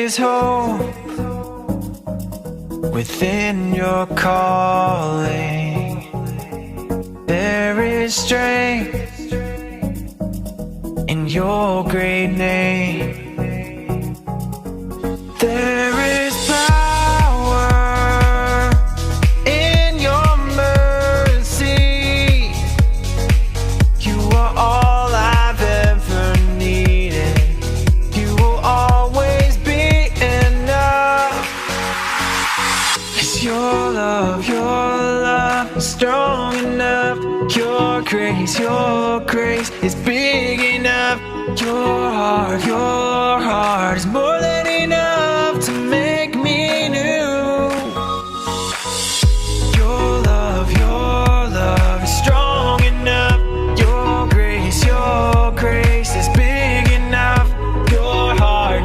is hope within your calling. There is strength in your great name. There is power in your mercy. You are all I've ever needed. You will always be enough. It's your love is strong enough. Your grace is big enough. Your heart is more than enough to make me new. Your love is strong enough. Your grace is big enough. Your heart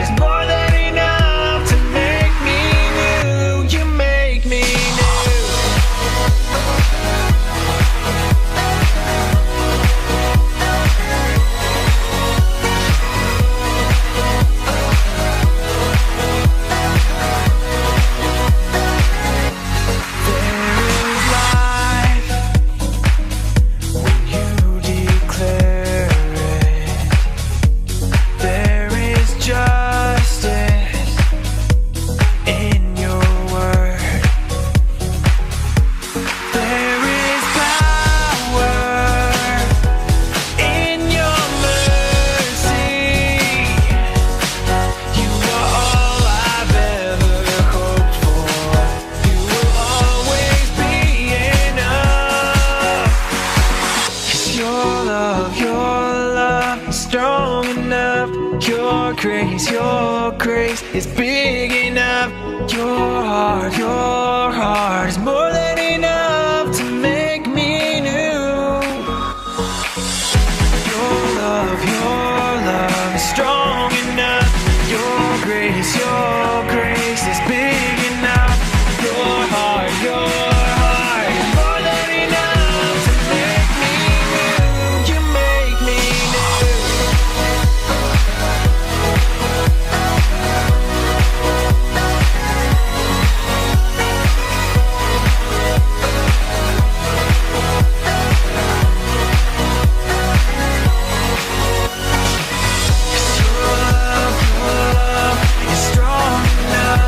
is more than enough to make me new. You make me new. Strong enough. Your grace is big enough. Your heart is more than enough to make me new. Your love is strong enough. Your grace is big enough. Your heart is more than enough to make me new. You make me new. Your love is strong enough.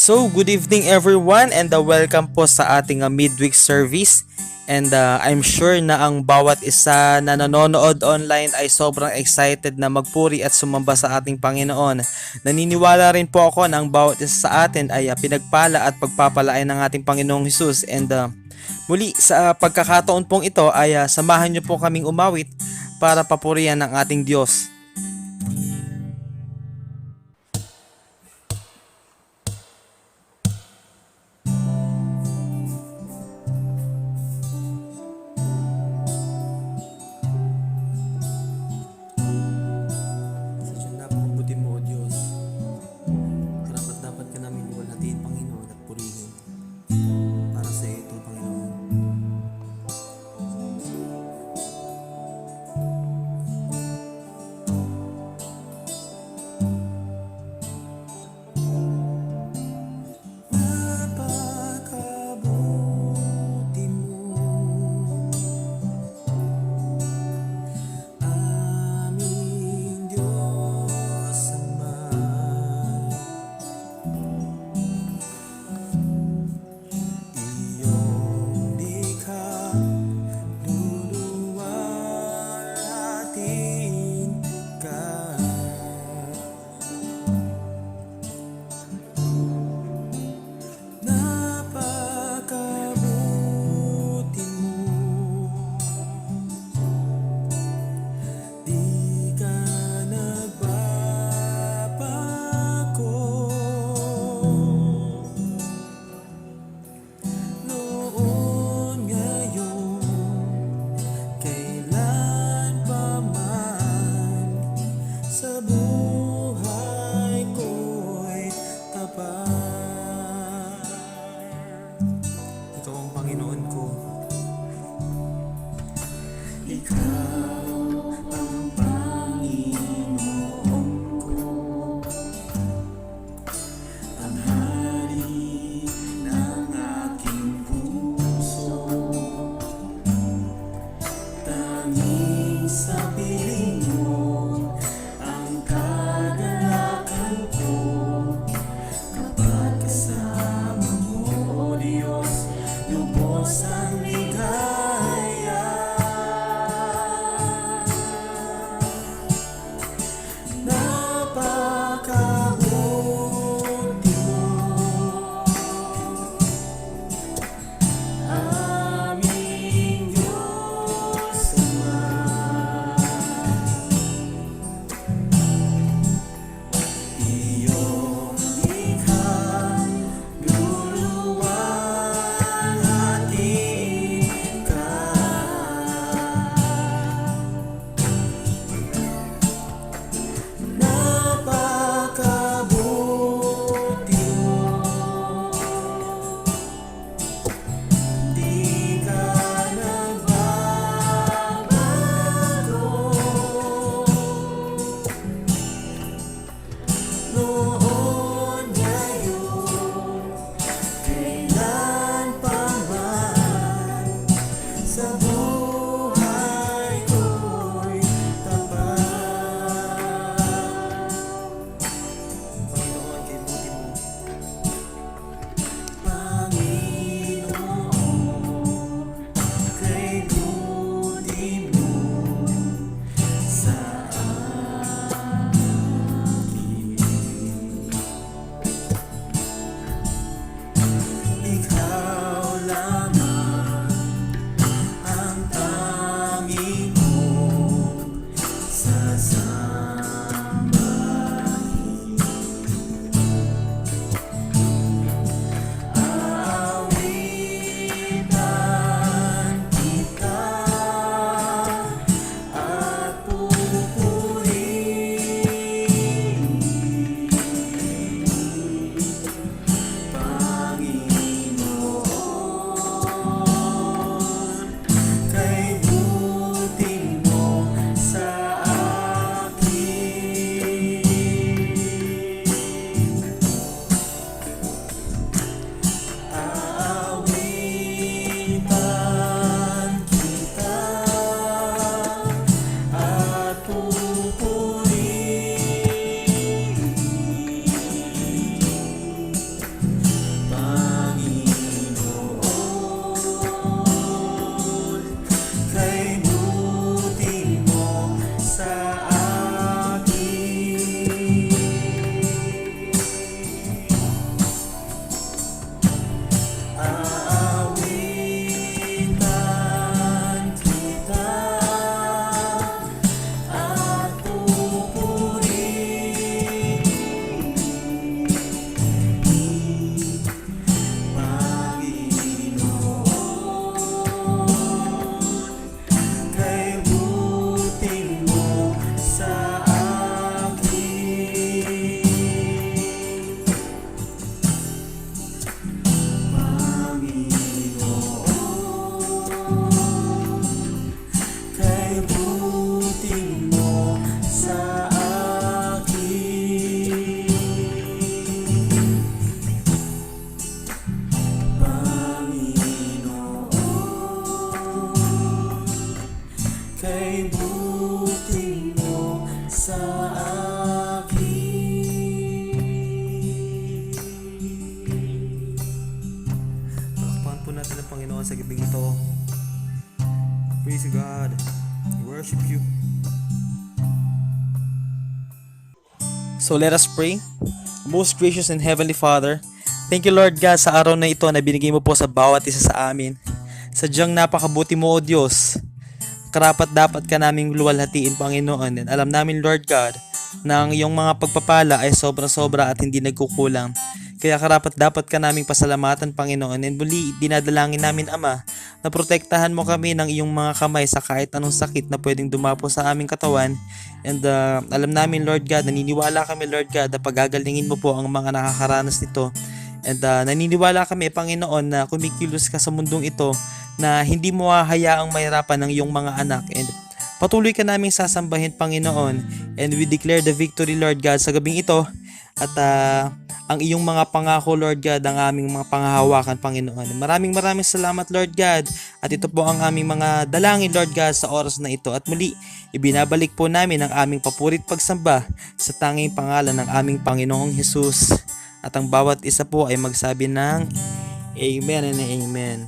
So, good evening everyone and welcome po sa ating midweek service. And I'm sure na ang bawat isa na nanonood online ay sobrang excited na magpuri at sumamba sa ating Panginoon. Naniniwala rin po ako na ang bawat isa sa atin ay pinagpala at pagpapalain ng ating Panginoong Hesus. And muli sa pagkakataon pong ito ay samahan niyo po kaming umawit para papurihan ng ating Diyos. Napakabuti mo, O Diyos. Dapat ka namin iwalhatiin, Panginoon, at purihin. Para sa iyo itong Panginoon. Napakabuti mo, aming Diyos Ama. Iyong likha, luluwalhatin ka. Napakabuti mo, di ka nagbabago. Noon, ngayon, kailan pa man, sa buhay ko'y tapat. Ikaw ang Panginoon ko. Ikaw ang Panginoon ko, ang hari ng aking puso. Tanging sa piling mo ang kagalakan ko. Kapag kasama mo, O Diyos, lubos ang ligaya. Napakabuti mo, aming Diyos Ama. Iyong likha, luluwalhatin ka. Napakabuti mo, di ka nagbabago. Noon, ngayon, kailan pa man, sa buhay ko'y tapat. Panginoon, kay buti mo. Panginoon, kay buti mo sa akin. Ikaw lamang ang tanging kong sasambahin. Aawitan kita at pupurihin, Panginoon, kay buti mo sa akin. sa akin. Palakpakan po natin ang Panginoon sa gabing ito. Praise God. We worship you. So let us pray. Most gracious and heavenly Father, thank you Lord God sa araw na ito na binigay mo po sa bawat isa sa amin. Sadyang napakabuti mo o Diyos. Karapat dapat ka naming luwalhatiin Panginoon. And alam namin Lord God na ang iyong mga pagpapala ay sobra-sobra at hindi nagkukulang. Kaya karapat dapat ka naming pasalamatan Panginoon. And muli dinadalangin namin Ama na protektahan mo kami ng iyong mga kamay sa kahit anong sakit na pwedeng dumapo sa aming katawan. And alam namin Lord God, naniniwala kami Lord God na pagagalingin mo po ang mga nakakaranas nito. And naniniwala kami Panginoon na kumikilos ka sa mundong ito na hindi mo hahayaang mahirapan ng iyong mga anak. And patuloy ka naming sasambahin Panginoon. And we declare the victory Lord God sa gabing ito. At ang iyong mga pangako Lord God, ang aming mga pangahawakan Panginoon. Maraming salamat Lord God. At ito po ang aming mga dalangin Lord God sa oras na ito. At muli, ibinabalik po namin ang aming papurit pagsamba sa tanging pangalan ng aming Panginoong Hesus. At ang bawat isa po ay magsabi ng Amen and Amen.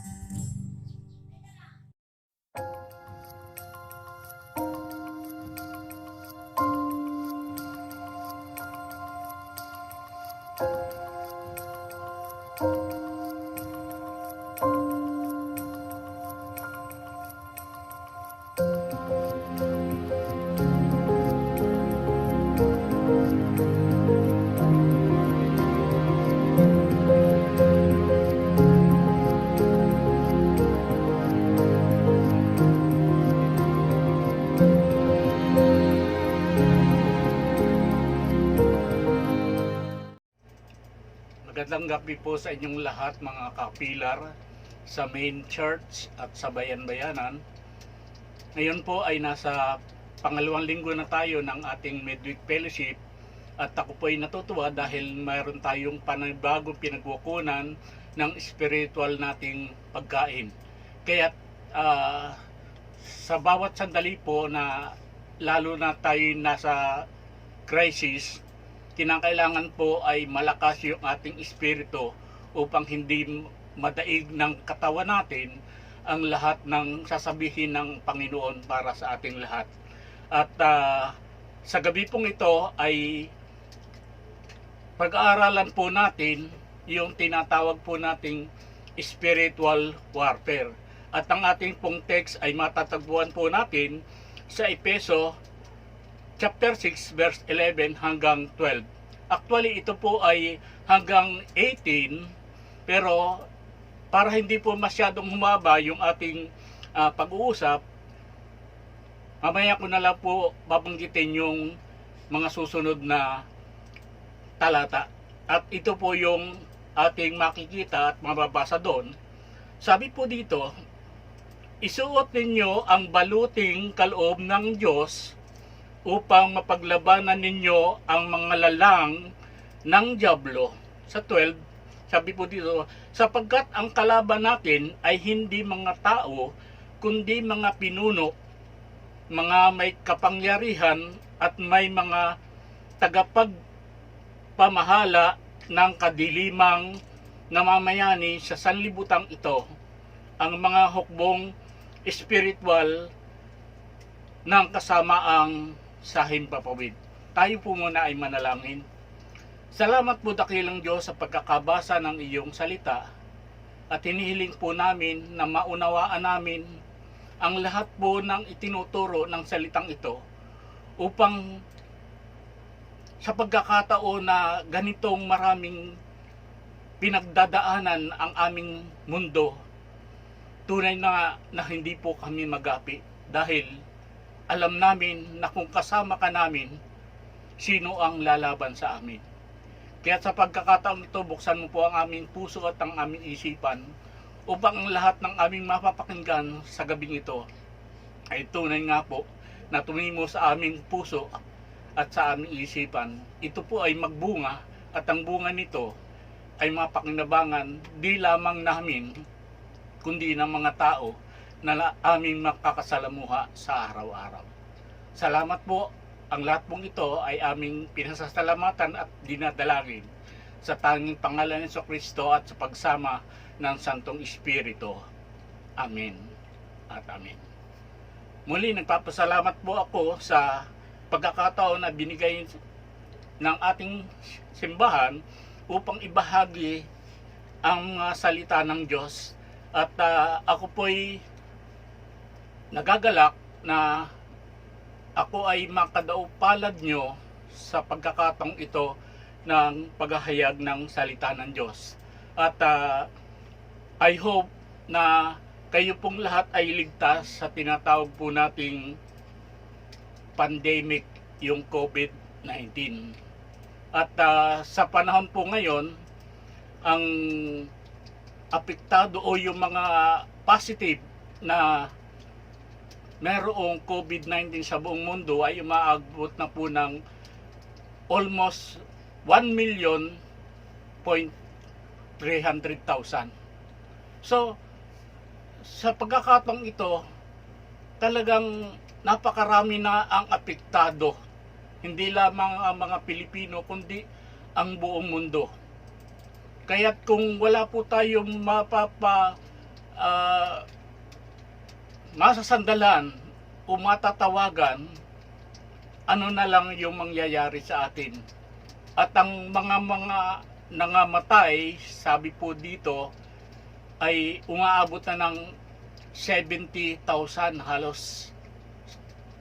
Magandang gabi po sa inyong lahat mga kapilar sa main church at sa bayan-bayanan. Ngayon po ay nasa pangalawang linggo na tayo ng ating midweek fellowship at ako po ay natutuwa dahil mayroon tayong panibagong pinagkukunan ng spiritual nating pagkain. Kaya sa bawat sandali po na lalo na tayo nasa crisis, kinakailangan po ay malakas yung ating espiritu upang hindi madaig ng katawan natin ang lahat ng sasabihin ng Panginoon para sa ating lahat. At sa gabi pong ito ay pag-aaralan po natin yung tinatawag po nating spiritual warfare. At ang ating pong text ay matatagpuan po natin sa Efeso chapter 6 verse 11 hanggang 12. Actually ito po ay hanggang 18, pero para hindi po masyadong humaba yung ating pag-uusap, mamaya ko na lang po babanggitin yung mga susunod na talata. At ito po yung ating makikita at mababasa doon. Sabi po dito, isuot ninyo ang baluting kaloob ng Diyos upang mapaglabanan ninyo ang mga lalang ng dyablo. Sa 12, sabi po dito, sapagkat ang kalaban natin ay hindi mga tao, kundi mga pinuno, mga may kapangyarihan at may mga tagapagpamahala ng kadilimang namamayani sa sanlibutan ito, ang mga hukbong espiritual ng kasamaang sa himpapawid. Tayo po muna ay manalangin. Salamat po dakilang Diyos sa pagkakabasa ng iyong salita at hinihiling po namin na maunawaan namin ang lahat po ng itinuturo ng salitang ito upang sa pagkakataon na ganitong maraming pinagdadaanan ang aming mundo, tunay na hindi po kami magapi dahil alam namin na kung kasama ka namin, sino ang lalaban sa amin. Kaya sa pagkakataon ito, buksan mo po ang aming puso at ang aming isipan upang ang lahat ng aming mapapakinggan sa gabing ito ay tunay nga po na tumimo sa aming puso at sa aming isipan. Ito po ay magbunga at ang bunga nito ay mapakinabangan di lamang namin kundi ng mga tao na aming makakasalamuha sa araw-araw. Salamat po ang lahat pong ito ay aming pinasasalamatan at dinadalangin sa tanging pangalan ni Kristo at sa pagsama ng Santong Espiritu. Amen at amen. Muli, nagpapasalamat po ako sa pagkakataon na binigay ng ating simbahan upang ibahagi ang salita ng Diyos. At ako po'y nagagalak na ako ay makadaupalad nyo sa pagkakataong ito ng paghahayag ng salita ng Diyos. At I hope na kayo pong lahat ay ligtas sa tinatawag po nating pandemic, yung COVID-19. At sa panahon po ngayon, ang apektado o yung mga positive na merong COVID-19 sa buong mundo ay umaabot na po ng almost 1,300,000. So, sa pagkakataong ito, talagang napakarami na ang apektado. Hindi lamang ang mga Pilipino, kundi ang buong mundo. Kaya't kung wala po tayong masasandalan o matatawagan, ano na lang yung mangyayari sa atin. At ang mga nangamatay, sabi po dito, ay umaabot na ng 70,000 halos.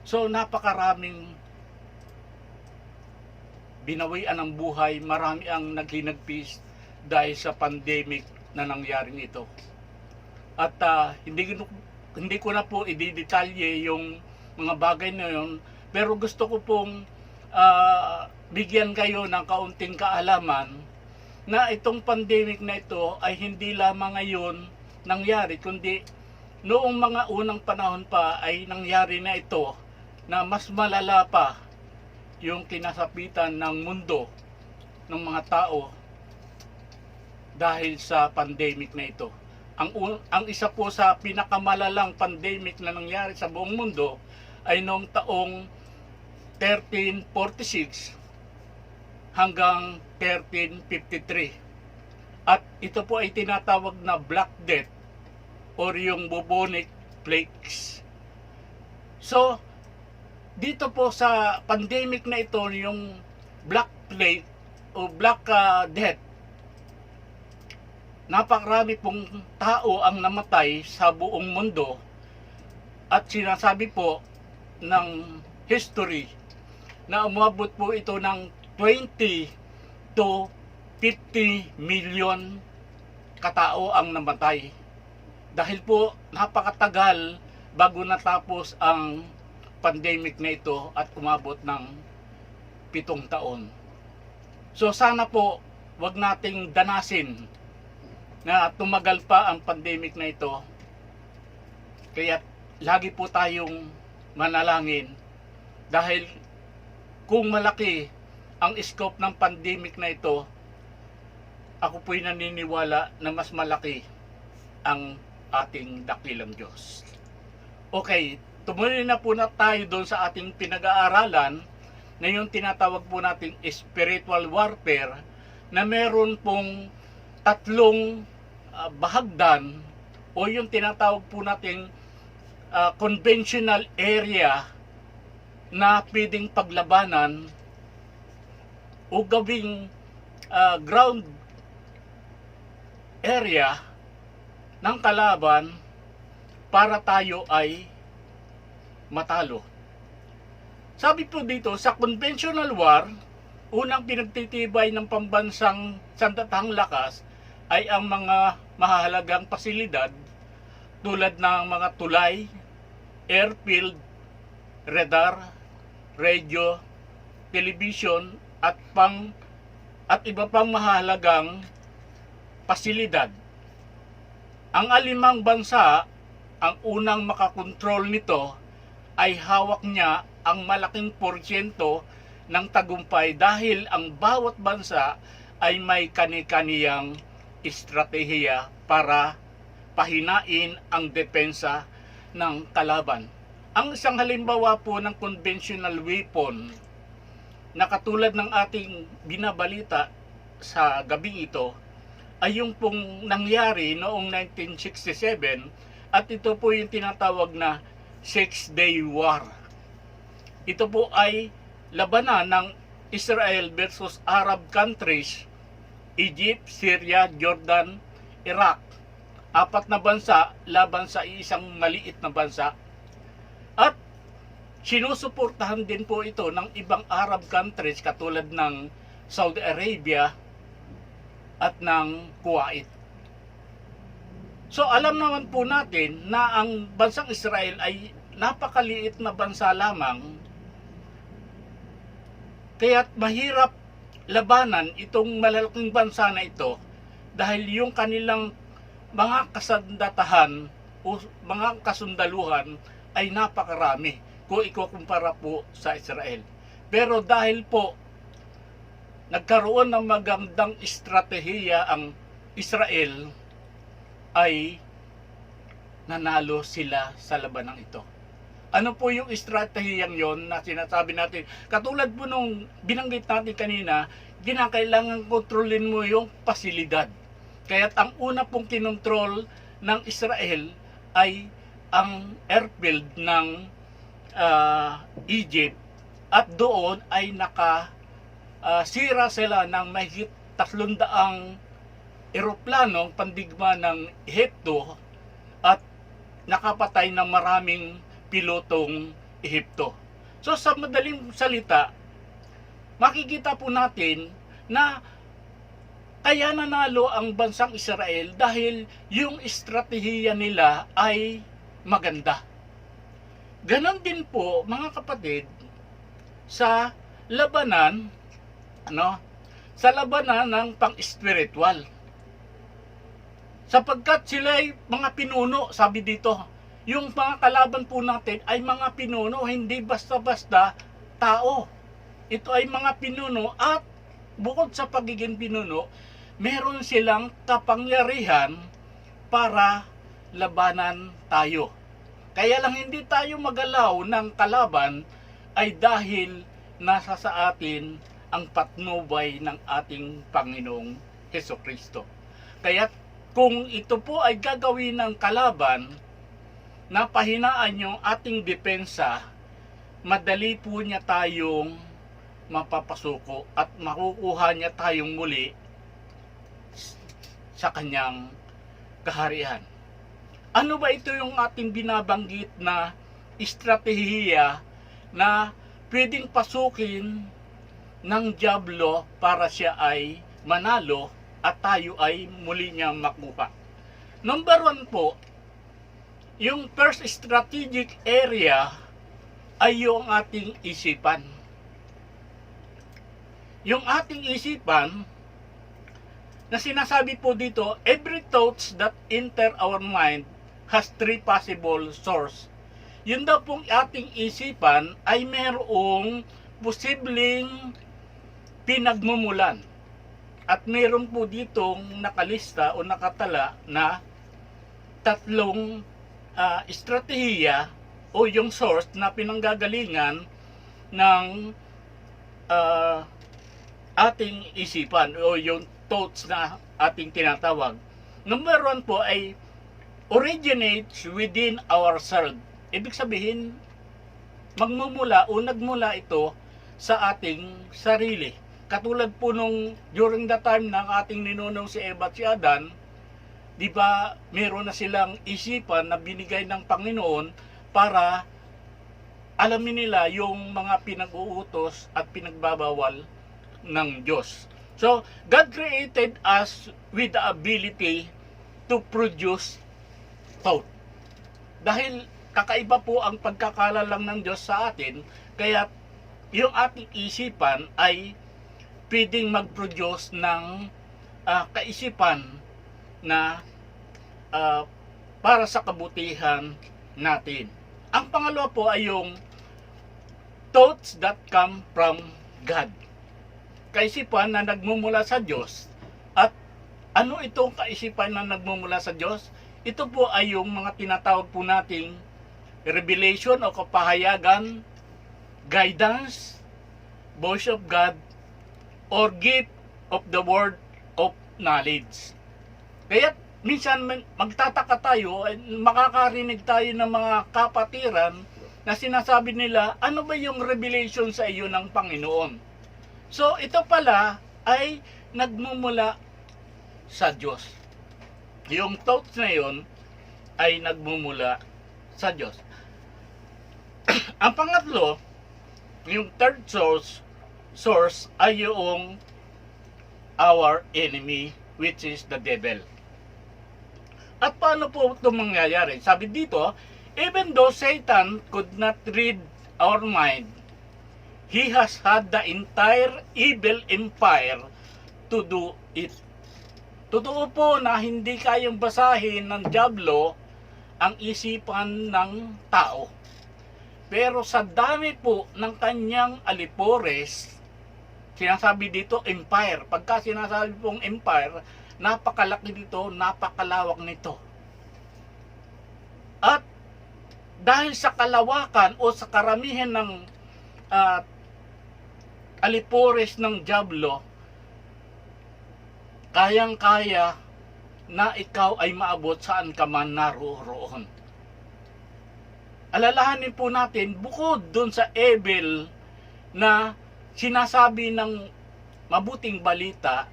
So napakaraming binawian ng buhay, marami ang naghinagpis dahil sa pandemic na nangyaring ito. At hindi ko na po i-detalye yung mga bagay na yun, pero gusto ko pong bigyan kayo ng kaunting kaalaman na itong pandemic na ito ay hindi lamang ngayon nangyari, kundi noong mga unang panahon pa ay nangyari na ito, na mas malala pa yung kinasapitan ng mundo ng mga tao dahil sa pandemic na ito. Ang isa po sa pinakamalalang pandemic na nangyari sa buong mundo ay noong taong 1346 hanggang 1353. At ito po ay tinatawag na Black Death or yung bubonic plagues. So, dito po sa pandemic na ito, yung Black Plague o Black Death, napakarami pong tao ang namatay sa buong mundo at sinasabi po ng history na umabot po ito ng 20 to 50 million katao ang namatay. Dahil po napakatagal bago natapos ang pandemic na ito at umabot ng 7 taon. So sana po wag nating danasin na tumagal pa ang pandemic na ito. Kaya lagi po tayong manalangin dahil kung malaki ang scope ng pandemic na ito, ako po'y naniniwala na mas malaki ang ating dakilang Diyos. Okay, tumuloy na po na tayo doon sa ating pinag-aaralan na yung tinatawag po nating spiritual warfare, na meron pong tatlong bahagdan o yung tinatawag po nating conventional area na pwedeng paglabanan o gawing ground area ng kalaban para tayo ay matalo. Sabi po dito, sa conventional war, unang pinagtitibay ng pambansang sandatahang lakas ay ang mga mahahalagang pasilidad tulad ng mga tulay, airfield, radar, radio, television at iba pang mahahalagang pasilidad. Ang alimang bansa, ang unang makakontrol nito ay hawak niya ang malaking porsyento ng tagumpay dahil ang bawat bansa ay may kani-kaniyang estratehiya para pahinain ang depensa ng kalaban. Ang isang halimbawa po ng conventional weapon na katulad ng ating binabalita sa gabing ito ay yung pong nangyari noong 1967 at ito po yung tinatawag na Six-Day War. Ito po ay labanan ng Israel versus Arab countries, Egypt, Syria, Jordan, Iraq. 4 na bansa laban sa isang maliit na bansa. At sinusuportahan din po ito ng ibang Arab countries katulad ng Saudi Arabia at ng Kuwait. So alam naman po natin na ang bansang Israel ay napakaliit na bansa lamang, kaya't mahirap labanan itong malalaking bansa na ito dahil yung kanilang mga kasandatahan o mga kasundaluhan ay napakarami kung ikukumpara po sa Israel. Pero dahil po nagkaroon ng magandang estratehiya ang Israel, ay nanalo sila sa labanang ito. Ano po yung estratehiyang yon na sinasabi natin? Katulad po nung binanggit natin kanina, kinakailangan kontrolin mo yung pasilidad. Kaya't ang una pong kinontrol ng Israel ay ang airfield ng Egypt, at doon ay sira sila ng mahigit 300 eroplanong pandigma ng Ehipto at nakapatay ng maraming pilotong Ehipto. So sa madaling salita, makikita po natin na kaya nanalo ang bansang Israel dahil yung estratehiya nila ay maganda. Ganon din po mga kapatid sa labanan, sa labanan ng pang-spiritual. Sapagkat sila ay mga pinuno, sabi dito, yung mga kalaban po natin ay mga pinuno, hindi basta-basta tao. Ito ay mga pinuno at bukod sa pagiging pinuno, meron silang kapangyarihan para labanan tayo. Kaya lang hindi tayo magalaw ng kalaban ay dahil nasa sa atin ang patnubay ng ating Panginoong Hesukristo. Kaya kung ito po ay gagawin ng kalaban na pahinaan yung ating depensa, madali po niya tayong mapapasuko at makukuha niya tayong muli sa kanyang kaharian. Ano ba ito yung ating binabanggit na estratehiya na pwedeng pasukin ng dyablo para siya ay manalo at tayo ay muli niya makuha? Number 1 po, yung first strategic area ay yung ating isipan. Yung ating isipan, na sinasabi po dito, every thoughts that enter our mind has 3 possible source. Yun daw pong ating isipan ay mayroong posibleng pinagmumulan. At mayroon po ditong nakalista o nakatala na 3 estratehiya o yung source na pinanggagalingan ng ating isipan o yung thoughts na ating tinatawag. Number 1 po ay originates within ourselves. Ibig sabihin, magmumula o nagmula ito sa ating sarili. Katulad po nung during the time ng ating ninunong si Eva at si Adan, di ba meron na silang isipan na binigay ng Panginoon para alamin nila yung mga pinag-uutos at pinagbabawal ng Diyos. So, God created us with the ability to produce thought. Dahil kakaiba po ang pagkakalalang ng Diyos sa atin, kaya yung ating isipan ay pwedeng mag-produce ng kaisipan na para sa kabutihan natin. Ang pangalawa po ay yung thoughts that come from God. Kaisipan na nagmumula sa Diyos. At ano itong kaisipan na nagmumula sa Diyos? Ito po ay yung mga tinatawag po nating revelation o kapahayagan, guidance, voice of God, or gift of the word of knowledge. Kaya minsan magtataka tayo, makakarinig tayo ng mga kapatiran na sinasabi nila, ano ba yung revelation sa iyo ng Panginoon? So ito pala ay nagmumula sa Diyos. Yung thoughts na yun ay nagmumula sa Diyos. Ang pangatlo, yung third source ay yung our enemy, which is the devil. At paano po ito mangyayari? Sabi dito, even though Satan could not read our mind, he has had the entire evil empire to do it. Totoo po na hindi kayang basahin ng dyablo ang isipan ng tao. Pero sa dami po ng kanyang alipores, sinasabi dito empire. Pagka sinasabi pong empire, napakalaki nito, napakalawak nito. At dahil sa kalawakan o sa karamihan ng alipores ng dyablo, kayang-kaya na ikaw ay maabot saan ka man naroon. Alalahanin po natin, bukod dun sa evil na sinasabi ng mabuting balita,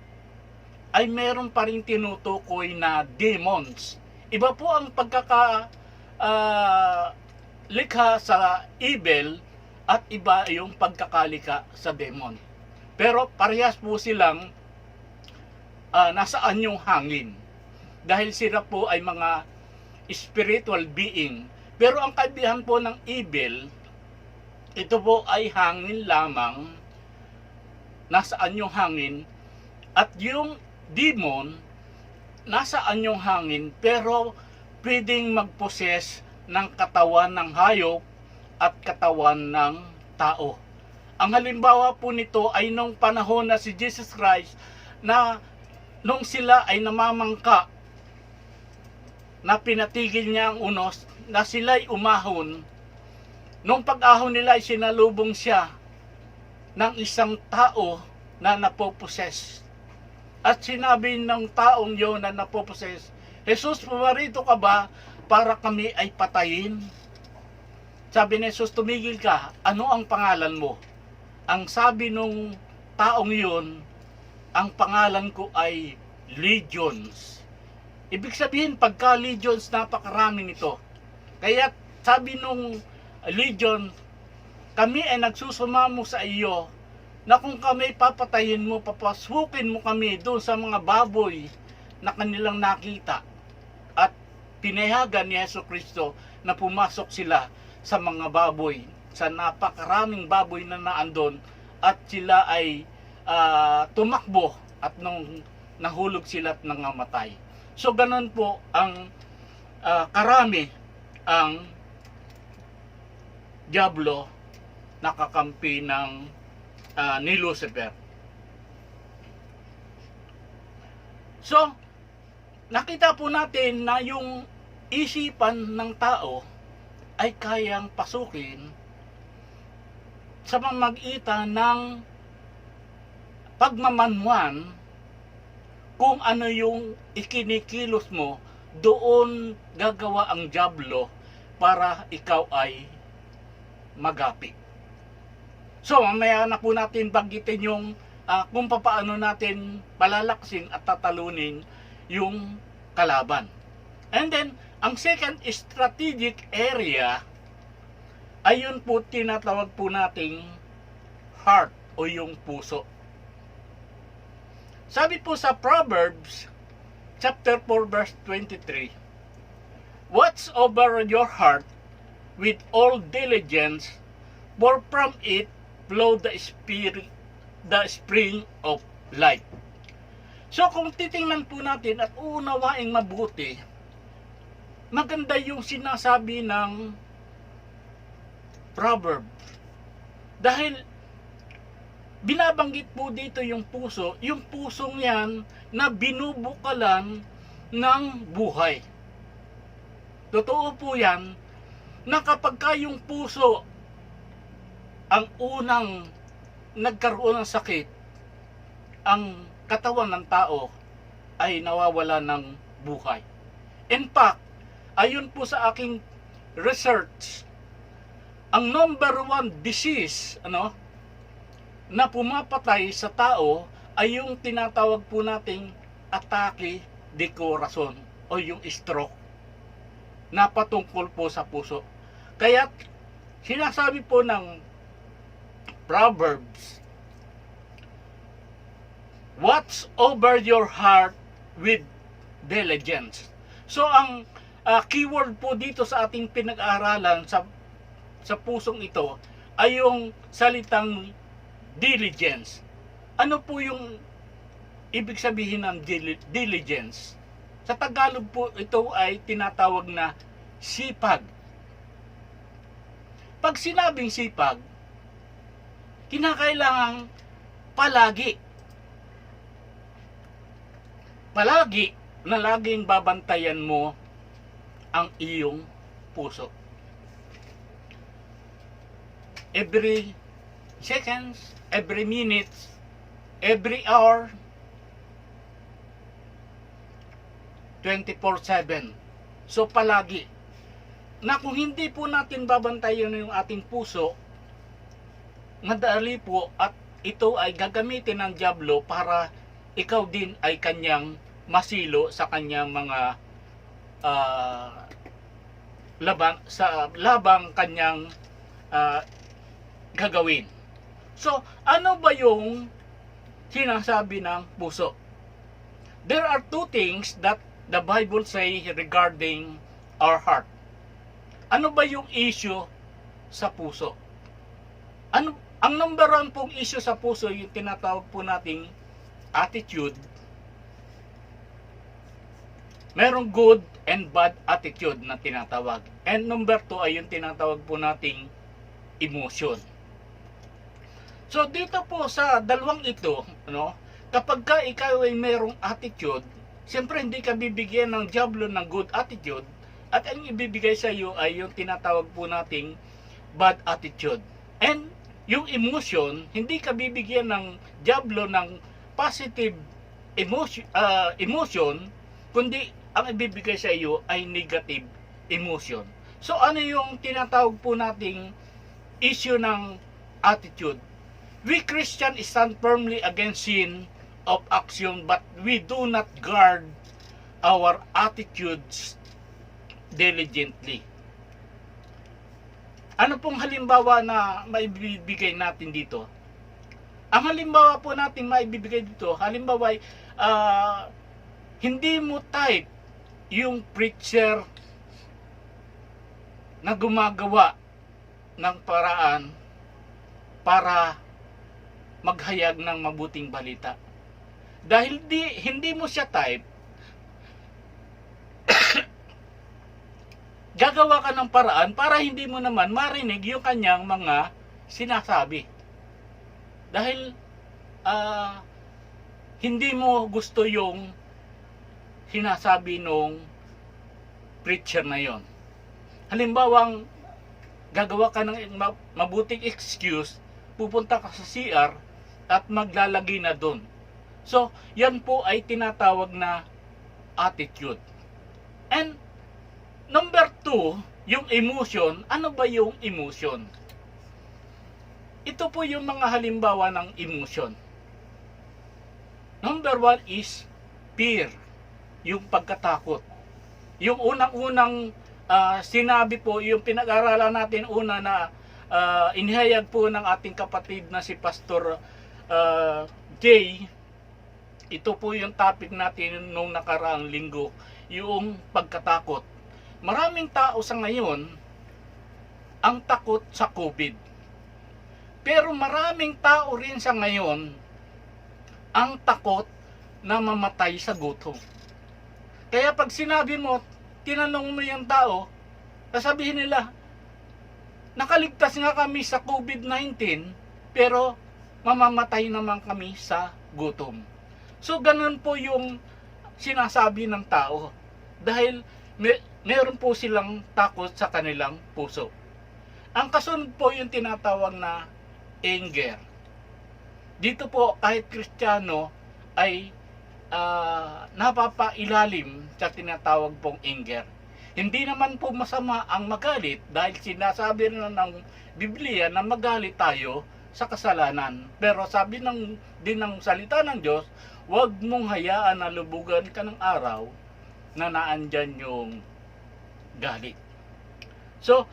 ay meron pa rin tinutukoy na demons. Iba po ang likha sa evil at iba yung pagkakalika sa demon. Pero parehas po silang nasa anyong hangin. Dahil sila po ay mga spiritual being. Pero ang kaibahan po ng evil, ito po ay hangin lamang, nasa anyong hangin, at yung demon, nasa anyong hangin, pero pwedeng mag-possess ng katawan ng hayop at katawan ng tao. Ang halimbawa po nito ay nung panahon na si Jesus Christ, na nung sila ay namamangka, na pinatigil niya ang unos, na sila'y umahon. Nung pag-ahon nila ay sinalubong siya ng isang tao na napoposes. At sinabi ng taong yon na napoposes, Jesus, pumarito ka ba para kami ay patayin? Sabi ni Jesus, tumigil ka, ano ang pangalan mo? Ang sabi nung taong yon, ang pangalan ko ay Legions. Ibig sabihin, pagka Legions, napakarami nito. Kaya sabi nung Legion, kami ay nagsusumamo sa iyo na kung kami papatayin mo, papasukin mo kami doon sa mga baboy na kanilang nakita. At pinayagan ni Jesucristo na pumasok sila sa mga baboy, sa napakaraming baboy na naandon, at sila ay tumakbo at nung nahulog sila at nangamatay. So ganun po ang karami ang dyablo nakakampi ng ni Lucifer. So, nakita po natin na yung isipan ng tao ay kayang pasukin sa pamamagitan ng pagmamanwan. Kung ano yung ikinikilos mo, doon gagawa ang dyablo para ikaw ay magapi. So, mamaya na po natin banggitin yung kung paano natin palalaksin at tatalunin yung kalaban. And then, ang second strategic area, ayun po tinatawag po nating heart o yung puso. Sabi po sa Proverbs chapter 4 verse 23, watch over your heart with all diligence, for from it flow the spring of life. So kung titingnan po natin at uunawaing mabuti, maganda yung sinasabi ng proverb. Dahil binabanggit po dito yung pusong yan na binubukalan ng buhay. Totoo po yan na kapag ka yung puso ang unang nagkaroon ng sakit, ang katawan ng tao ay nawawala ng buhay. In fact, ayon po sa aking research, ang number one disease na pumapatay sa tao ay yung tinatawag po nating atake de corazon o yung stroke na patungkol po sa puso. Kaya sinasabi po ng Proverbs, watch over your heart with diligence. So ang keyword po dito sa ating pinag-aaralan sa pusong ito ay yung salitang diligence. Ano po yung ibig sabihin ng diligence? Sa Tagalog po ito ay tinatawag na sipag. Pag sinabing sipag, kinakailangang palagi na laging babantayan mo ang iyong puso. Every seconds, every minute, every hour, 24/7. So palagi na kung hindi po natin babantayan yung ating puso, madali po at ito ay gagamitin ng dyablo para ikaw din ay kanyang masilo sa kanyang mga labang kanyang gagawin. So, ano ba yung sinasabi ng puso? There are two things that the Bible say regarding our heart. Ano ba yung issue sa puso? Ang number one pong issue sa puso, yung tinatawag po nating attitude. Merong good and bad attitude na tinatawag. And number two ay yung tinatawag po nating emotion. So dito po sa dalawang ito, kapag ka ikaw ay merong attitude, siyempre hindi ka bibigyan ng dyablo ng good attitude, at ang ibibigay sa iyo ay yung tinatawag po nating bad attitude. And yung emotion, hindi ka bibigyan ng dyablo ng positive emotion, kundi ang ibibigay sa iyo ay negative emotion. So ano yung tinatawag po nating issue ng attitude? We Christians stand firmly against sin of action, but we do not guard our attitudes diligently. Ano pong halimbawa na maibibigay natin dito? Ang halimbawa po natin maibibigay dito, halimbawa ay hindi mo type yung preacher na gumagawa ng paraan para maghayag ng mabuting balita. Dahil hindi mo siya type, gagawa ka ng paraan para hindi mo naman marinig yung kanyang mga sinasabi. Dahil hindi mo gusto yung sinasabi nung preacher na yon. Halimbawang gagawa ka ng mabuting excuse, pupunta ka sa CR at maglalagay na doon. So, yan po ay tinatawag na attitude. And number 2, yung emotion. Ano ba yung emotion? Ito po yung mga halimbawa ng emotion. Number 1 is fear, yung pagkatakot. Yung unang-unang sinabi po, yung pinag-aralan natin una na inihayag po ng ating kapatid na si Pastor Jay. Ito po yung topic natin nung nakaraang linggo, yung pagkatakot. Maraming tao sa ngayon ang takot sa COVID. Pero maraming tao rin sa ngayon ang takot na mamatay sa gutom. Kaya pag sinabi mo, tinanong mo yung tao, sasabihin nila, nakaligtas nga kami sa COVID-19, pero mamamatay naman kami sa gutom. So ganun po yung sinasabi ng tao. Dahil meron po silang takot sa kanilang puso. Ang kasunod po yung tinatawag na anger. Dito po kahit Kristiyano ay napapailalim sa tinatawag pong anger. Hindi naman po masama ang magalit dahil sinasabi na ng Biblia na magalit tayo sa kasalanan. Pero sabi din ng salita ng Diyos, huwag mong hayaan na lubugan ka ng araw na naandyan yung galit. So,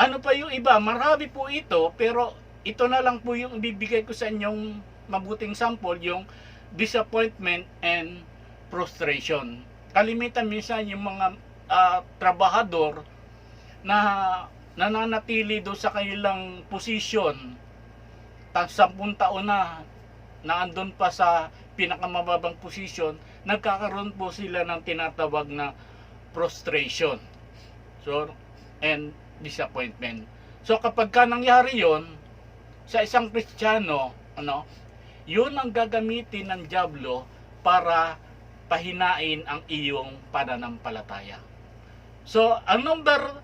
ano pa yung iba? Marami po ito, pero ito na lang po yung ibibigay ko sa inyong mabuting sample, yung disappointment and frustration. Kalimitan minsan yung mga trabahador na nananatili do sa kanilang posisyon 10 taon na naandun pa sa pinakamababang posisyon, nagkakaroon po sila ng tinatawag na frustration and disappointment. So kapag ka nangyari yon sa isang Kristiyano, yun ang gagamitin ng dyablo para pahinain ang iyong pananampalataya. So, ang number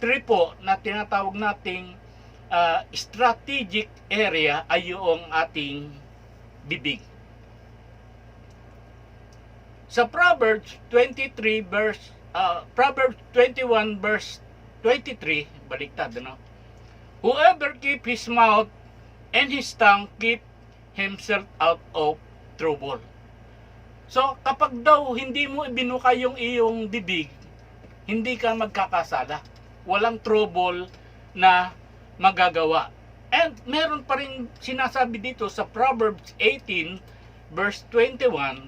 3 po na tinatawag nating strategic area ay yung ating bibig. Sa Proverbs 21 verse 23, baliktad, whoever keep his mouth and his tongue keep himself out of trouble. So, kapag daw hindi mo ibinuka yung iyong bibig, hindi ka magkakasala. Walang trouble na magagawa. And meron pa rin sinasabi dito sa Proverbs 18 verse 21.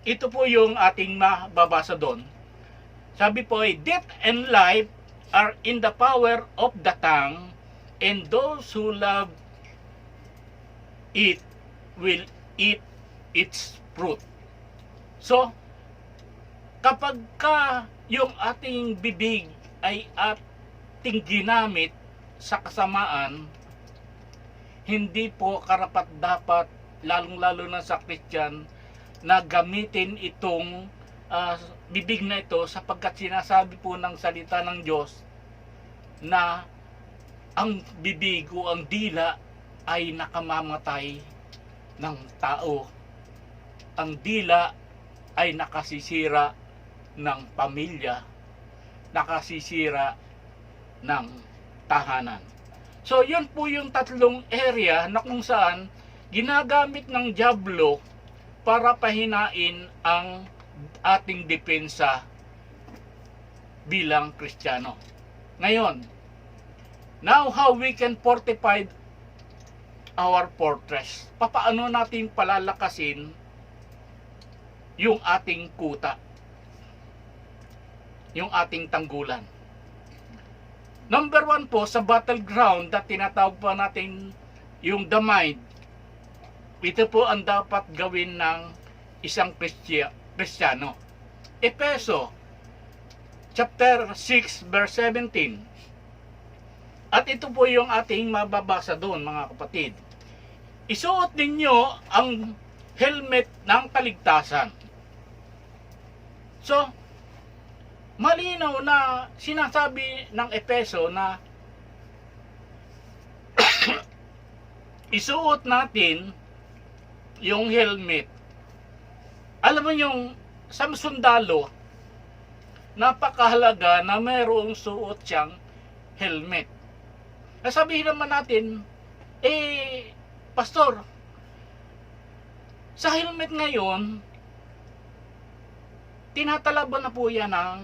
Ito po yung ating mababasa doon. Sabi po ay, death and life are in the power of the tongue, and those who love it will eat its fruit. So, kapag ka yung ating bibig ay ating ginamit sa kasamaan, hindi po karapat-dapat, lalong-lalo na sa Christian, na gamitin itong bibig na ito, sapagkat sinasabi po ng salita ng Diyos na ang bibig o ang dila ay nakamamatay ng tao. Ang dila ay nakasisira ng pamilya, nakasisira ng tahanan. So, yun po yung tatlong area na kung saan ginagamit ng dyablo para pahinain ang ating depensa bilang Kristiyano. Ngayon, now how we can fortify our fortress. Papaano natin palalakasin yung ating kuta, yung ating tanggulan. Number 1 po, sa battleground na tinatawag pa natin yung the mind. Ito po ang dapat gawin ng isang Kristiyano. Efeso chapter 6 verse 17. At ito po yung ating mababasa doon, mga kapatid. Isuot ninyo ang helmet ng kaligtasan. So, malinaw na sinasabi ng Efeso na isuot natin yung helmet. Alam mo yung sa sundalo, napakahalaga na mayroong suot siyang helmet. Sabihin naman natin, pastor, sa helmet ngayon, tinatalaban na po yan ng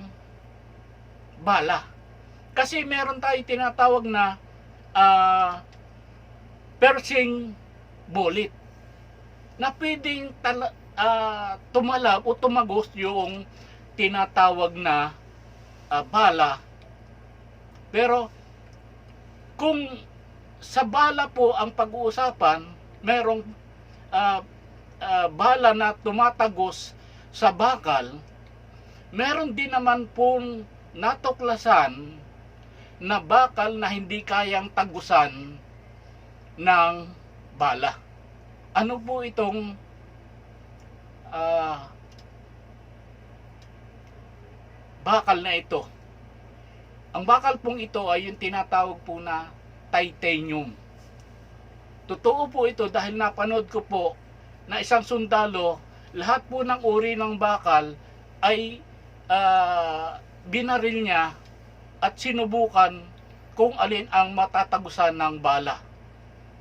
bala. Kasi meron tayo tinatawag na piercing bullet na pwedeng tumalab o tumagos yung tinatawag na bala. Pero kung sa bala po ang pag-uusapan, merong bala na tumatagos sa bakal, meron din naman pong natuklasan na bakal na hindi kayang tagusan ng bala. Ano po itong ah, bakal na ito. Ang bakal pong ito ay yung tinatawag po na titanium. Totoo po ito dahil napanood ko po na isang sundalo, lahat po ng uri ng bakal ay binaril niya at sinubukan kung alin ang matatagusan ng bala.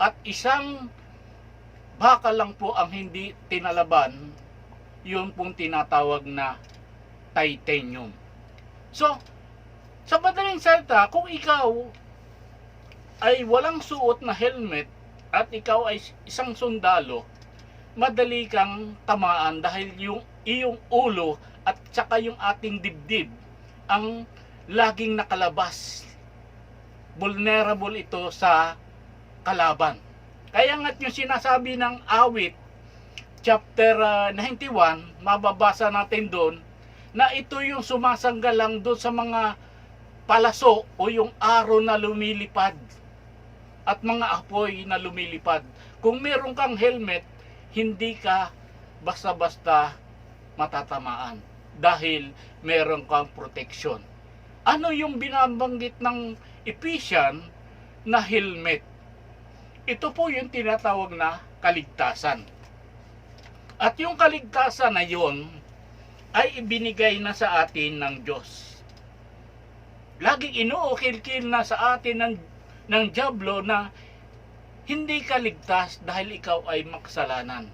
At isang bakal lang po ang hindi tinalaban, yun pong tinatawag na titanium. So, sa madaling salita, kung ikaw ay walang suot na helmet at ikaw ay isang sundalo, madali kang tamaan dahil yung iyong ulo at saka yung ating dibdib ang laging nakalabas. Vulnerable ito sa kalaban. Kaya nga't yung sinasabi ng awit, chapter 91, mababasa natin doon, na ito yung sumasanggalang doon sa mga palaso o yung araw na lumilipad at mga apoy na lumilipad. Kung meron kang helmet, hindi ka basta-basta matatamaan dahil meron kang protection. Ano yung binabanggit ng Ephesians na helmet? Ito po yung tinatawag na kaligtasan. At yung kaligtasan na yon ay ibinigay na sa atin ng Diyos. Laging inuukil-kil na sa atin ng dyablo na hindi ka ligtas dahil ikaw ay makasalanan.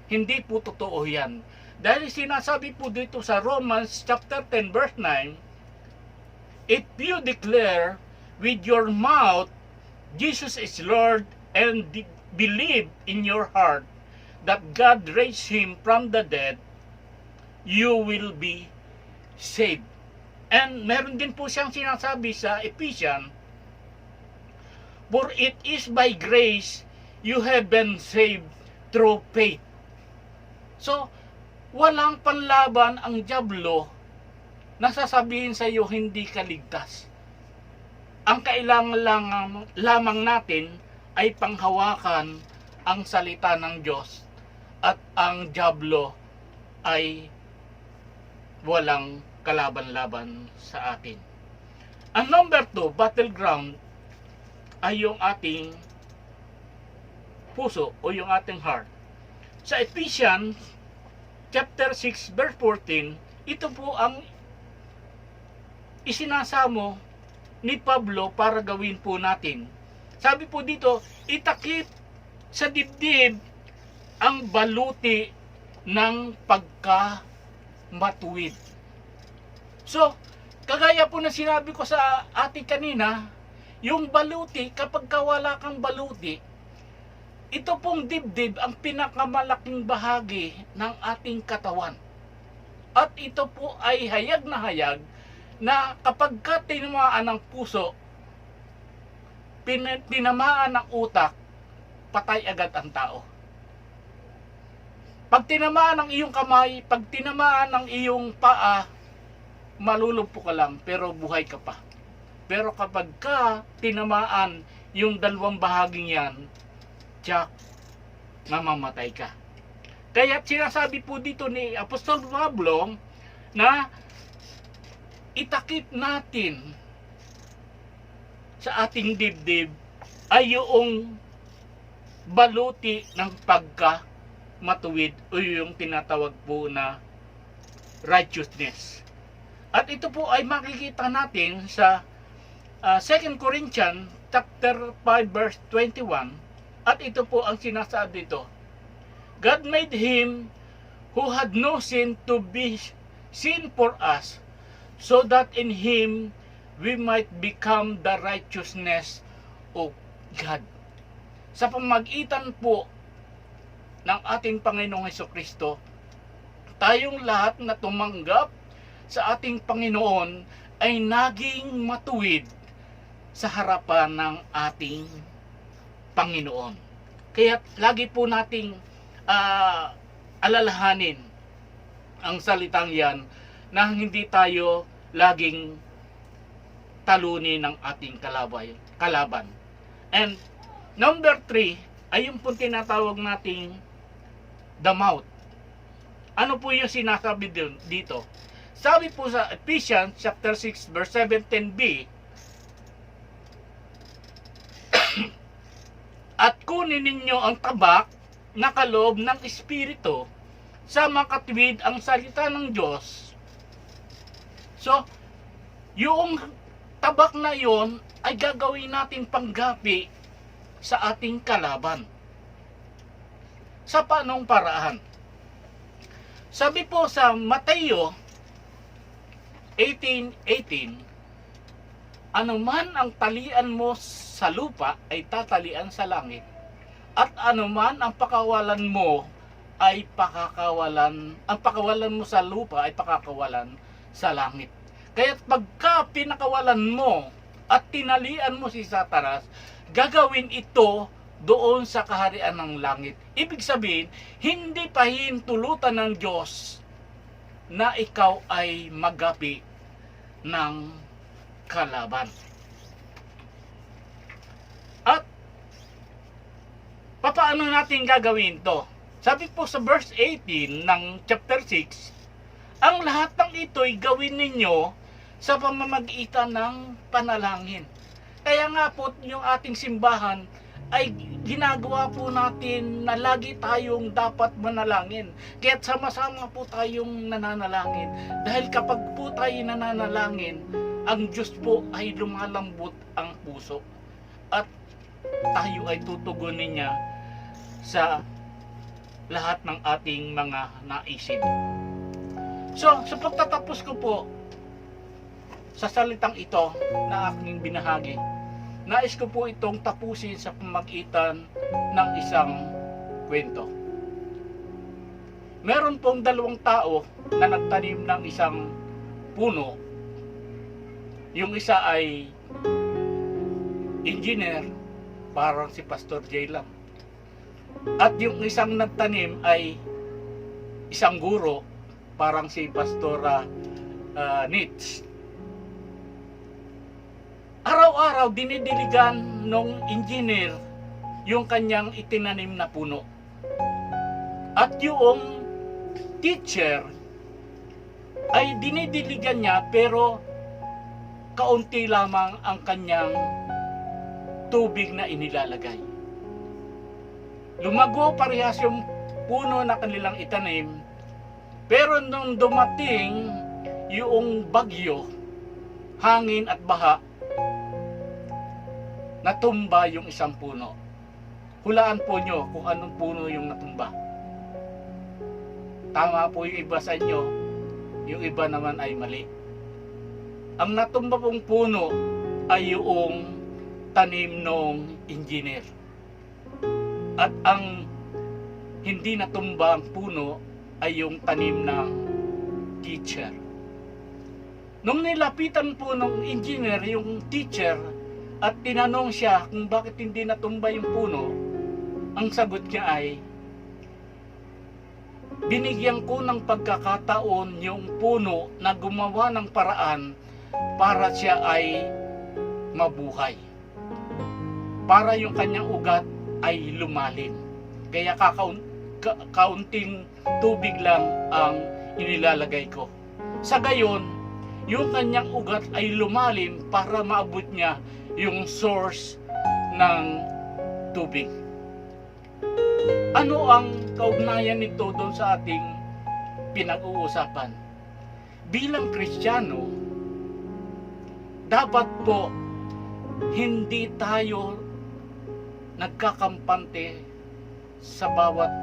Hindi po totoo yan. Dahil sinasabi po dito sa Romans chapter 10 verse 9, if you declare with your mouth Jesus is Lord and believe in your heart that God raised Him from the dead, you will be saved. And meron din po siyang sinasabi sa Ephesians, for it is by grace you have been saved through faith. So, walang panlaban ang dyablo na sasabihin sa iyo hindi ka ligtas. Ang kailangan lamang natin ay panghawakan ang salita ng Diyos at ang dyablo ay walang kalaban-laban sa atin. Ang number 2, battleground, ay yung ating puso o yung ating heart. Sa Ephesians chapter 6 verse 14, ito po ang isinasamo ni Pablo para gawin po natin. Sabi po dito, itakip sa dibdib ang baluti ng pagkamatuwid. So, kagaya po na sinabi ko sa ating kanina, yung baluti, kapag wala kang baluti, ito pong dibdib ang pinakamalaking bahagi ng ating katawan. At ito po ay hayag na kapag tinamaan ng puso, tinamaan ng utak, patay agad ang tao. Pag tinamaan ng iyong kamay, pag tinamaan ng iyong paa, malulumpo ka lang pero buhay ka pa. Pero kapag tinamaan yung dalawang bahaging yan, tiyak, mamamatay ka. Kaya sinasabi po dito ni Apostol Pablo na itakip natin sa ating dibdib ay yung baluti ng pagkamatuwid o yung tinatawag po na righteousness. At ito po ay makikita natin sa 2 Corinthians chapter 5 verse 21. At ito po ang sinasabi dito. God made Him who had no sin to be sin for us, so that in Him we might become the righteousness of God. Sa pamagitan po ng ating Panginoong Hesukristo, tayong lahat na tumanggap sa ating Panginoon ay naging matuwid sa harapan ng ating Panginoon. Kaya lagi po nating alalahanin ang salitang yan na hindi tayo laging talunin ng ating kalaban. And number 3 ay yung po tinatawag nating the mouth Ano po yung sinasabi dito? Sabi po sa Ephesians chapter 6 verse 17b, at kunin ninyo ang tabak na kaloob ng Espiritu sa makatwid ang salita ng Diyos. So, yung tabak na yon ay gagawin natin panggapi sa ating kalaban. Sa paanong paraan? Sabi po sa Mateo 18:18, anuman ang talian mo sa lupa ay tatalian sa langit, at anuman ang pakawalan mo ay ang pakawalan mo sa lupa ay pakakawalan sa langit. Kaya pagka pinakawalan mo at tinalian mo si Satanas, gagawin ito doon sa kaharian ng langit. Ibig sabihin, hindi pa hintulutan ng Diyos na ikaw ay magapi ng kalaban. At paano natin gagawin to? Sabi po sa verse 18 ng chapter 6, ang lahat ng ito'y gawin ninyo sa pamamagitan ng panalangin. Kaya nga po yung ating simbahan ay ginagawa po natin na lagi tayong dapat manalangin. Kaya't sama-sama po tayong nananalangin. Dahil kapag po tayo nananalangin, ang Diyos po ay lumalambot ang puso. At tayo ay tutugunin niya sa lahat ng ating mga naisip. So, sa pagtatapos ko po sa salitang ito na aking binahagi, nais ko po itong tapusin sa pamagitan ng isang kwento. Meron pong dalawang tao na nagtanim ng isang puno. Yung isa ay engineer, parang si Pastor Jay lang. At yung isang nagtanim ay isang guro, parang si Pastor Nitz. Araw-araw dinidiligan nung engineer yung kanyang itinanim na puno. At yung teacher ay dinidiligan niya, pero kaunti lamang ang kanyang tubig na inilalagay. Lumago parehas yung puno na kanilang itanim, pero nung dumating yung bagyo, hangin at baha, natumba yung isang puno. Hulaan po nyo kung anong puno yung natumba. Tama po yung iba sa inyo, yung iba naman ay mali. Ang natumba pong puno ay yung tanim ng engineer. At ang hindi natumba ang puno ay yung tanim ng teacher. Nung nilapitan po ng engineer yung teacher at tinanong siya kung bakit hindi natumba yung puno, ang sagot niya ay, binigyan ko ng pagkakataon yung puno na gumawa ng paraan para siya ay mabuhay, para yung kanyang ugat ay lumalim. Kaya kaunting tubig lang ang inilalagay ko. Sa gayon, yung kanyang ugat ay lumalim para maabot niya yung source ng tubig. Ano ang kaugnayan nito doon sa ating pinag-uusapan? Bilang Kristiyano, dapat po hindi tayo nagkakampante sa bawat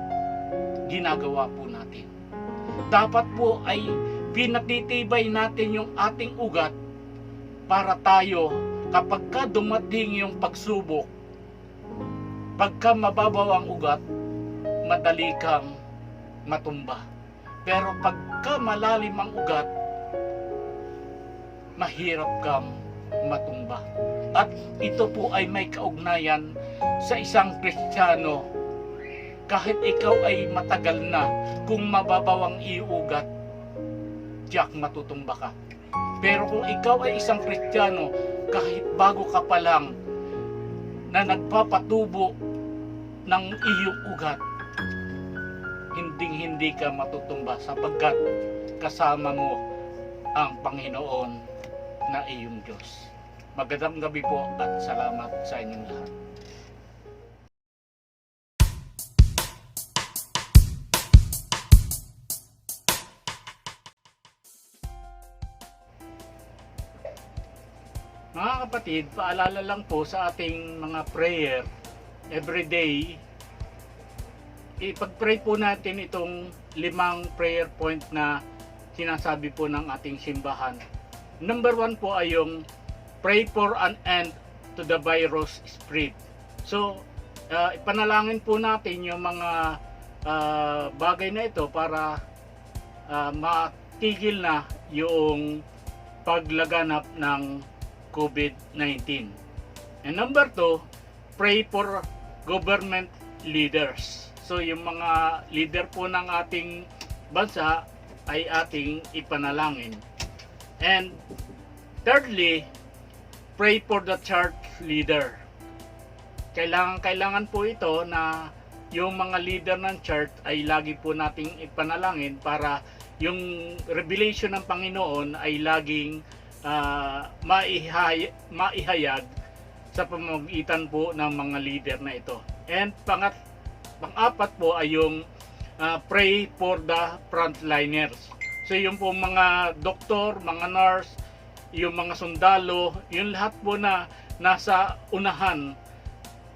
ginagawa po natin. Dapat po ay pinatitibay natin yung ating ugat para tayo, kapag ka dumating yung pagsubok, pagka mababaw ang ugat, madali kang matumba. Pero pagka malalim ang ugat, mahirap kang matumba. At ito po ay may kaugnayan sa isang Kristiyano. Kahit ikaw ay matagal na, kung mababaw ang iyong ugat, tiyak matutumba ka. Pero kung ikaw ay isang Kristiyano, kahit bago ka pa lang na nagpapatubo ng iyong ugat, hindi ka matutumba sapagkat kasama mo ang Panginoon na iyong Diyos. Magandang gabi po at salamat sa inyong lahat. Mga kapatid, paalala lang po sa ating mga prayer everyday. Ipag-pray po natin itong 5 prayer point na sinasabi po ng ating simbahan. Number 1 po ay yung pray for an end to the virus spread. So, ipanalangin po natin yung mga bagay na ito para matigil na yung paglaganap ng COVID-19. And number 2, pray for government leaders. So yung mga leader po ng ating bansa ay ating ipanalangin. And thirdly, pray for the church leader. Kailangan po ito na yung mga leader ng church ay lagi po nating ipanalangin para yung revelation ng Panginoon ay laging maihayag sa pamamagitan po ng mga leader na ito. And pang-apat po ay yung pray for the frontliners. So yung po mga doktor, mga nurse, yung mga sundalo, yung lahat po na nasa unahan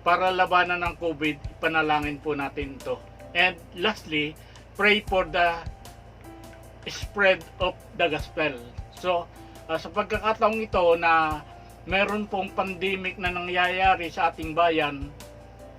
para labanan ng COVID, panalangin po natin ito. And lastly, pray for the spread of the gospel. So sa pagkakataong ito na meron pong pandemic na nangyayari sa ating bayan,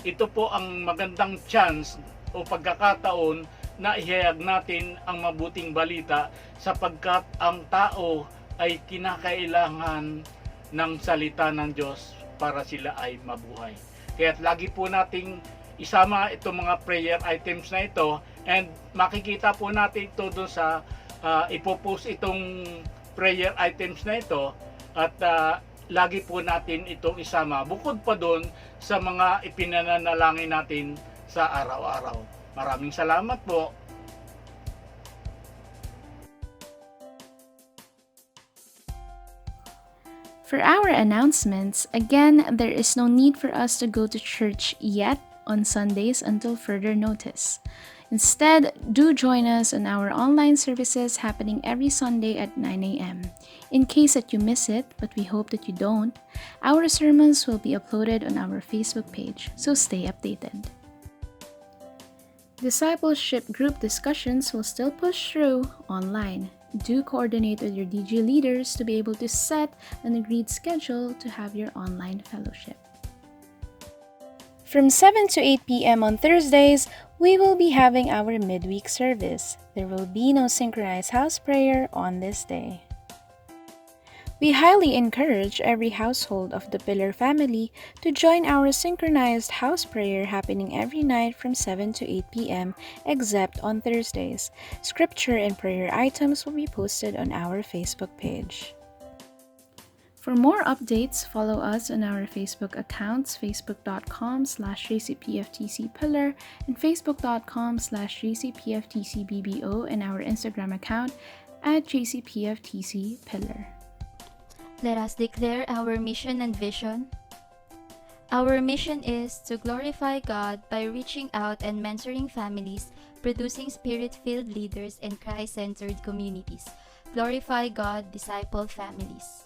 ito po ang magandang chance o pagkakataon na ihayag natin ang mabuting balita sapagkat ang tao ay kinakailangan ng salita ng Diyos para sila ay mabuhay. Kaya lagi po nating isama itong mga prayer items na ito, and makikita po natin ito doon sa ipopost itong prayer items na ito, at lagi po natin itong isama bukod pa doon sa mga ipinanalangin natin sa araw-araw. Maraming salamat po. For our announcements, again, there is no need for us to go to church yet on Sundays until further notice. Instead, do join us on our online services happening every Sunday at 9 a.m. In case that you miss it, but we hope that you don't, our sermons will be uploaded on our Facebook page, so stay updated. Discipleship group discussions will still push through online. Do coordinate with your DG leaders to be able to set an agreed schedule to have your online fellowship. From 7 to 8 p.m. on Thursdays, we will be having our midweek service. There will be no synchronized house prayer on this day. We highly encourage every household of the Pillar family to join our synchronized house prayer happening every night from 7 to 8 p.m. except on Thursdays. Scripture and prayer items will be posted on our Facebook page. For more updates, follow us on our Facebook accounts, facebook.com/jcpftcpillar and facebook.com/jcpftcbbo, and our Instagram account @jcpftcpillar. Let us declare our mission and vision. Our mission is to glorify God by reaching out and mentoring families, producing spirit-filled leaders and Christ-centered communities. Glorify God, disciple families.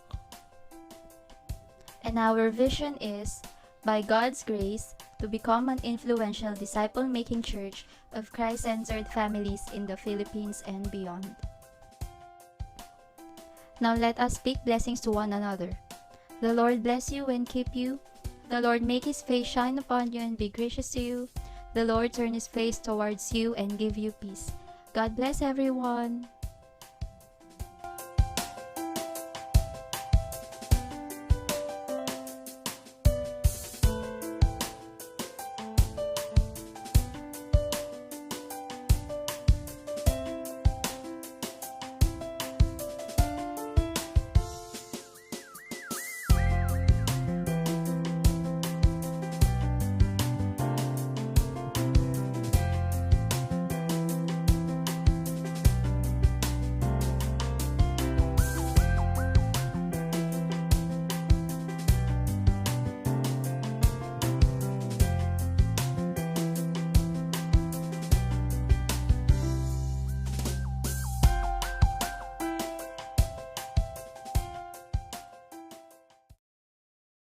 And our vision is, by God's grace, to become an influential disciple-making church of Christ-centered families in the Philippines and beyond. Now let us speak blessings to one another. The Lord bless you and keep you. The Lord make His face shine upon you and be gracious to you. The Lord turn His face towards you and give you peace. God bless everyone.